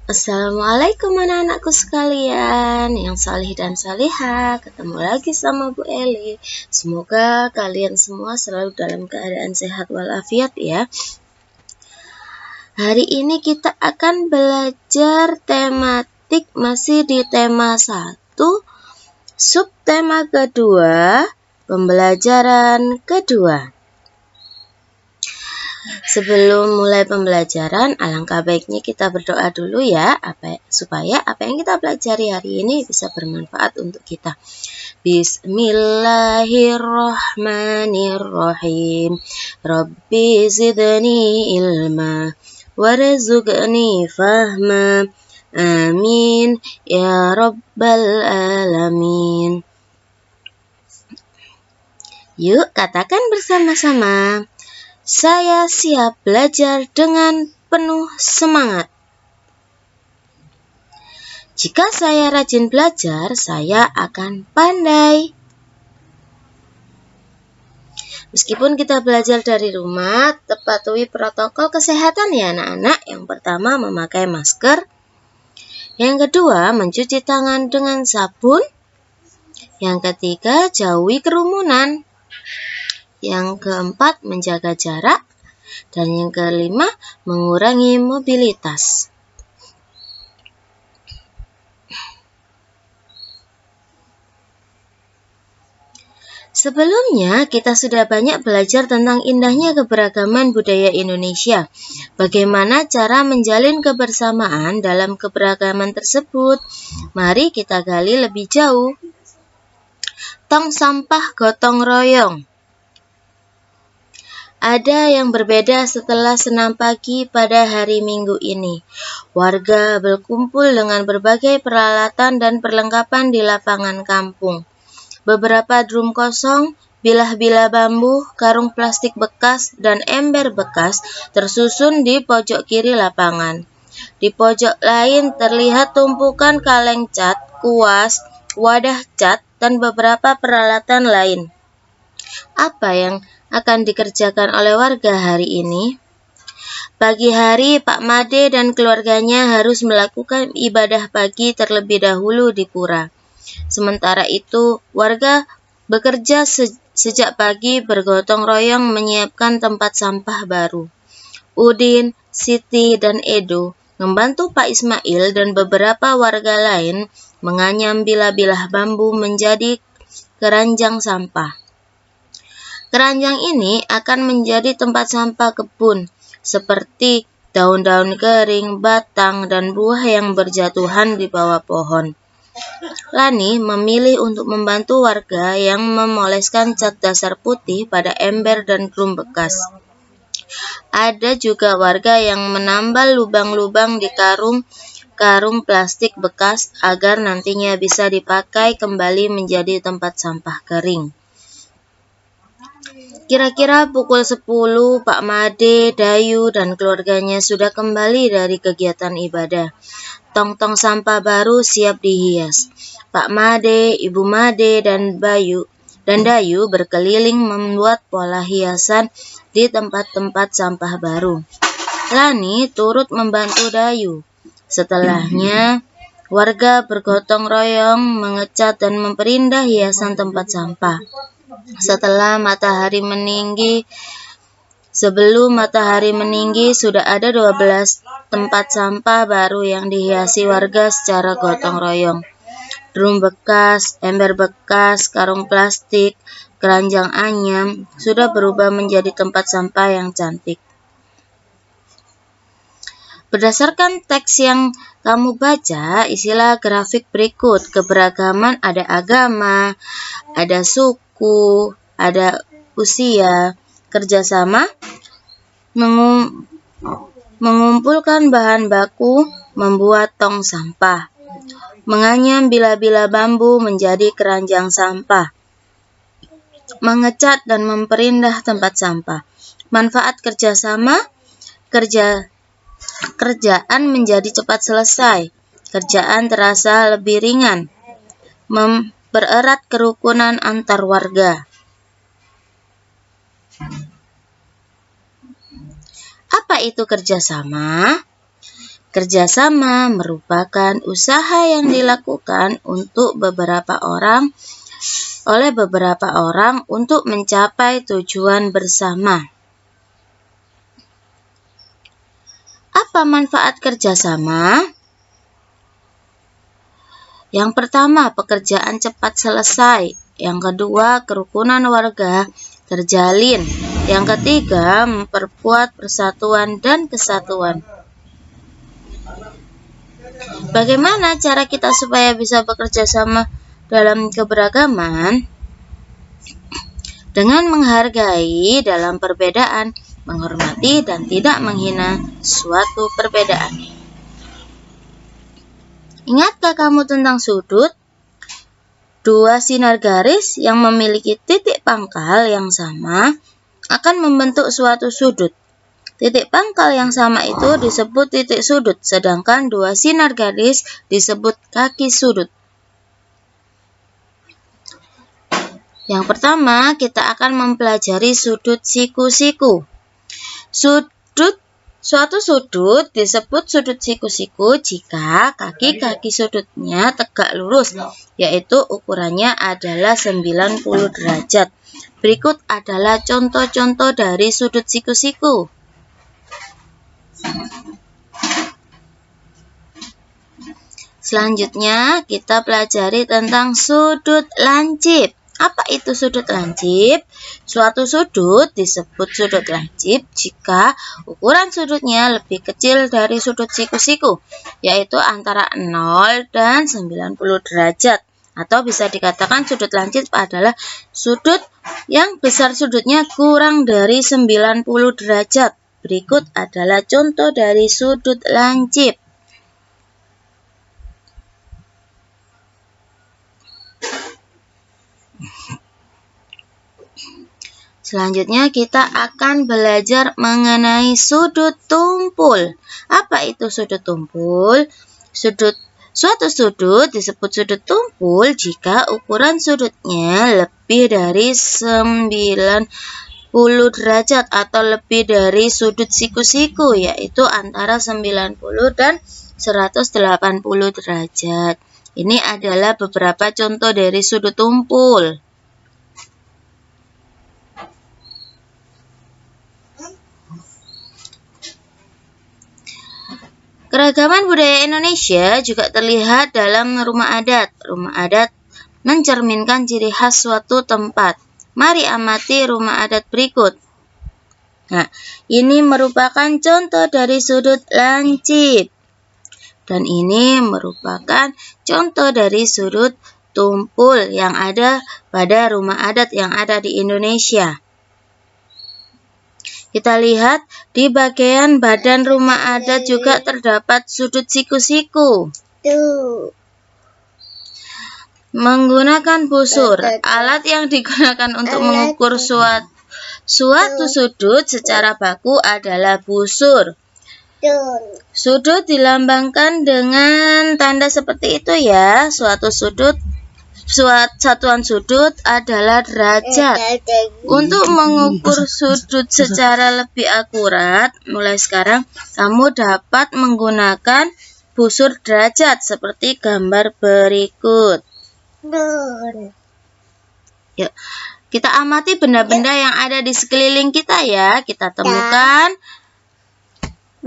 Assalamualaikum anak-anakku sekalian yang salih dan salihah. Ketemu lagi sama Bu Eli. Semoga kalian semua selalu dalam keadaan sehat walafiat ya. Hari ini kita akan belajar tematik masih di tema 1, subtema kedua, pembelajaran kedua. Sebelum mulai pembelajaran, alangkah baiknya kita berdoa dulu ya, supaya apa yang kita pelajari hari ini bisa bermanfaat untuk kita. Bismillahirrahmanirrahim. Rabbi zidni ilma warzuqni fahma. Amin ya rabbal alamin. Yuk katakan bersama-sama. Saya siap belajar dengan penuh semangat. Jika saya rajin belajar, saya akan pandai. Meskipun kita belajar dari rumah, patuhi protokol kesehatan ya anak-anak. Yang pertama, memakai masker. Yang kedua, mencuci tangan dengan sabun. Yang ketiga, jauhi kerumunan. Yang keempat, menjaga jarak. Dan yang kelima, mengurangi mobilitas. Sebelumnya, kita sudah banyak belajar tentang indahnya keberagaman budaya Indonesia. Bagaimana cara menjalin kebersamaan dalam keberagaman tersebut? Mari kita gali lebih jauh. Tong sampah gotong royong. Ada yang berbeda setelah senam pagi pada hari Minggu ini. Warga berkumpul dengan berbagai peralatan dan perlengkapan di lapangan kampung. Beberapa drum kosong, bilah-bilah bambu, karung plastik bekas, dan ember bekas tersusun di pojok kiri lapangan. Di pojok lain terlihat tumpukan kaleng cat, kuas, wadah cat, dan beberapa peralatan lain. Apa yang akan dikerjakan oleh warga hari ini? Pagi hari, Pak Made dan keluarganya harus melakukan ibadah pagi terlebih dahulu di pura. Sementara itu, warga bekerja sejak pagi bergotong royong menyiapkan tempat sampah baru. Udin, Siti, dan Edo membantu Pak Ismail dan beberapa warga lain menganyam bilah-bilah bambu menjadi keranjang sampah. Keranjang ini akan menjadi tempat sampah kebun, seperti daun-daun kering, batang, dan buah yang berjatuhan di bawah pohon. Lani memilih untuk membantu warga yang memoleskan cat dasar putih pada ember dan drum bekas. Ada juga warga yang menambal lubang-lubang di karung plastik bekas agar nantinya bisa dipakai kembali menjadi tempat sampah kering. Kira-kira pukul 10, Pak Made, Dayu, dan keluarganya sudah kembali dari kegiatan ibadah. Tong-tong sampah baru siap dihias. Pak Made, Ibu Made, dan Dayu berkeliling membuat pola hiasan di tempat-tempat sampah baru. Lani turut membantu Dayu. Setelahnya, warga bergotong royong mengecat dan memperindah hiasan tempat sampah. Sebelum matahari meninggi, sudah ada 12 tempat sampah baru yang dihiasi warga secara gotong royong. Drum bekas, ember bekas, karung plastik, keranjang anyam sudah berubah menjadi tempat sampah yang cantik. Berdasarkan teks yang kamu baca, isilah grafik berikut. Keberagaman ada agama, ada suku, ada usia. Kerjasama mengumpulkan bahan baku, membuat tong sampah. Menganyam bilah-bilah bambu menjadi keranjang sampah. Mengecat dan memperindah tempat sampah. Manfaat kerjasama, kerjaan menjadi cepat selesai. Kerjaan terasa lebih ringan. Mempererat kerukunan antar warga. Apa itu kerjasama? Kerjasama merupakan usaha yang dilakukan oleh beberapa orang untuk mencapai tujuan bersama. Apa manfaat kerjasama? Yang pertama, pekerjaan cepat selesai. Yang kedua, kerukunan warga terjalin. Yang ketiga, memperkuat persatuan dan kesatuan. Bagaimana cara kita supaya bisa bekerja sama dalam keberagaman? Dengan menghargai dalam perbedaan, menghormati dan tidak menghina suatu perbedaan. Ingatkah kamu tentang sudut? Dua sinar garis yang memiliki titik pangkal yang sama akan membentuk suatu sudut. Titik pangkal yang sama itu disebut titik sudut, sedangkan dua sinar garis disebut kaki sudut. Yang pertama, kita akan mempelajari sudut siku-siku. Suatu sudut disebut sudut siku-siku jika kaki-kaki sudutnya tegak lurus, yaitu ukurannya adalah 90 derajat. Berikut adalah contoh-contoh dari sudut siku-siku. Selanjutnya, kita pelajari tentang sudut lancip. Apa itu sudut lancip? Suatu sudut disebut sudut lancip jika ukuran sudutnya lebih kecil dari sudut siku-siku, yaitu antara 0 dan 90 derajat. Atau bisa dikatakan sudut lancip adalah sudut yang besar sudutnya kurang dari 90 derajat. Berikut adalah contoh dari sudut lancip. Selanjutnya kita akan belajar mengenai sudut tumpul. Apa itu sudut tumpul? Suatu sudut disebut sudut tumpul jika ukuran sudutnya lebih dari 90 derajat atau lebih dari sudut siku-siku, yaitu antara 90 dan 180 derajat. Ini adalah beberapa contoh dari sudut tumpul. Keragaman budaya Indonesia juga terlihat dalam rumah adat. Rumah adat mencerminkan ciri khas suatu tempat. Mari amati rumah adat berikut. Nah, ini merupakan contoh dari sudut lancip. Dan ini merupakan contoh dari sudut tumpul yang ada pada rumah adat yang ada di Indonesia. Kita lihat di bagian badan rumah adat juga terdapat sudut siku-siku. Menggunakan busur, alat yang digunakan untuk mengukur suatu sudut secara baku adalah busur. Sudut dilambangkan dengan tanda seperti itu ya. Satuan sudut adalah derajat. Untuk mengukur sudut secara lebih akurat, mulai sekarang kamu dapat menggunakan busur derajat seperti gambar berikut. Yuk, kita amati benda-benda yang ada di sekeliling kita ya. Kita temukan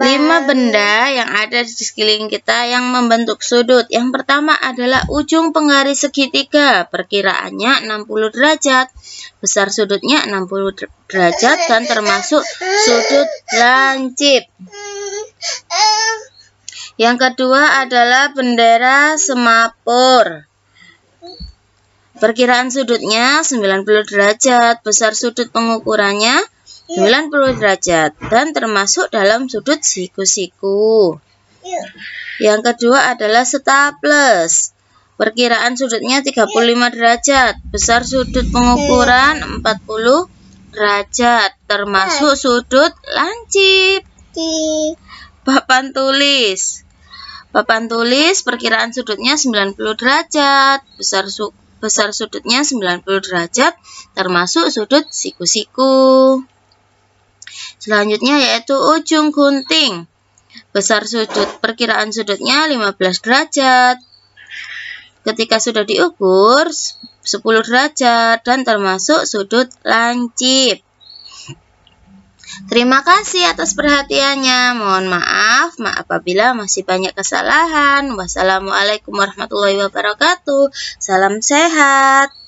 5 benda yang ada di sekeliling kita yang membentuk sudut. Yang pertama adalah ujung penggaris segitiga. Perkiraannya 60 derajat. Besar sudutnya 60 derajat dan termasuk sudut lancip. Yang kedua adalah bendera semapur. Perkiraan sudutnya 90 derajat. Besar sudut pengukurannya 90 derajat dan termasuk dalam sudut siku-siku. Yang kedua adalah staples. Perkiraan sudutnya 35 derajat. Besar sudut pengukuran 40 derajat termasuk sudut lancip. Papan tulis. Papan tulis perkiraan sudutnya 90 derajat. Besar sudutnya 90 derajat termasuk sudut siku-siku. Selanjutnya yaitu ujung gunting. Besar sudut, perkiraan sudutnya 15 derajat. Ketika sudah diukur 10 derajat dan termasuk sudut lancip. Terima kasih atas perhatiannya. Mohon maaf apabila masih banyak kesalahan. Wassalamualaikum warahmatullahi wabarakatuh. Salam sehat.